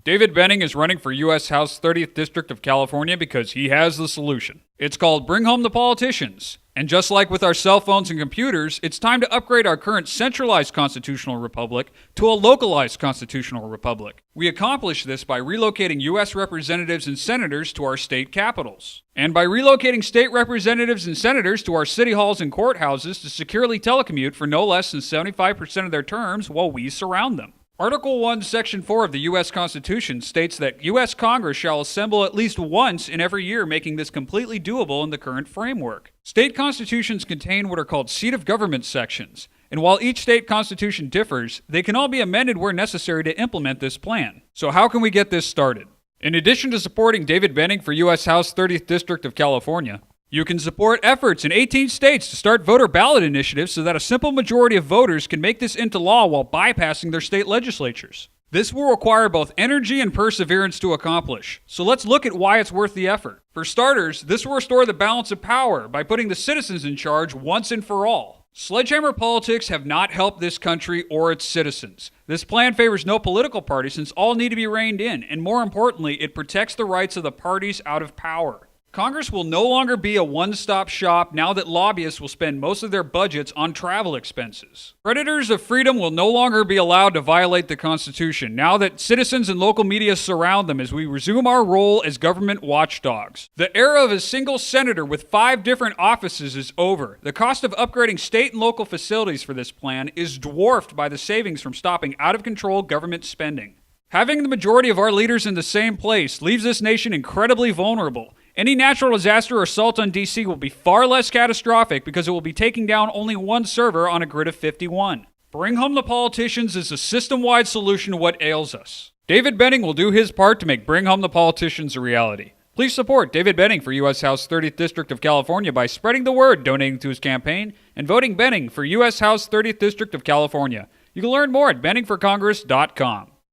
David Benning is running for U.S. House 30th District of California because he has the solution. It's called Bring Home the Politicians. And just like with our cell phones and computers, it's time to upgrade our current centralized constitutional republic to a localized constitutional republic. We accomplish this by relocating U.S. representatives and senators to our state capitals, and by relocating state representatives and senators to our city halls and courthouses to securely telecommute for no less than 75% of their terms while we surround them. Article 1, Section 4 of the U.S. Constitution states that U.S. Congress shall assemble at least once in every year, making this completely doable in the current framework. State constitutions contain what are called seat of government sections, and while each state constitution differs, they can all be amended where necessary to implement this plan. So how can we get this started? In addition to supporting David Benning for U.S. House 30th District of California, you can support efforts in 18 states to start voter ballot initiatives so that a simple majority of voters can make this into law while bypassing their state legislatures. This will require both energy and perseverance to accomplish, so let's look at why it's worth the effort. For starters, this will restore the balance of power by putting the citizens in charge once and for all. Sledgehammer politics have not helped this country or its citizens. This plan favors no political party since all need to be reined in, and more importantly, it protects the rights of the parties out of power. Congress will no longer be a one-stop shop now that lobbyists will spend most of their budgets on travel expenses. Predators of freedom will no longer be allowed to violate the Constitution now that citizens and local media surround them as we resume our role as government watchdogs. The era of a single senator with 5 different offices is over. The cost of upgrading state and local facilities for this plan is dwarfed by the savings from stopping out-of-control government spending. Having the majority of our leaders in the same place leaves this nation incredibly vulnerable. Any natural disaster or assault on DC will be far less catastrophic because it will be taking down only one server on a grid of 51. Bring Home the Politicians is a system-wide solution to what ails us. David Benning will do his part to make Bring Home the Politicians a reality. Please support David Benning for U.S. House 30th District of California by spreading the word, donating to his campaign, and voting Benning for U.S. House 30th District of California. You can learn more at benningforcongress.com.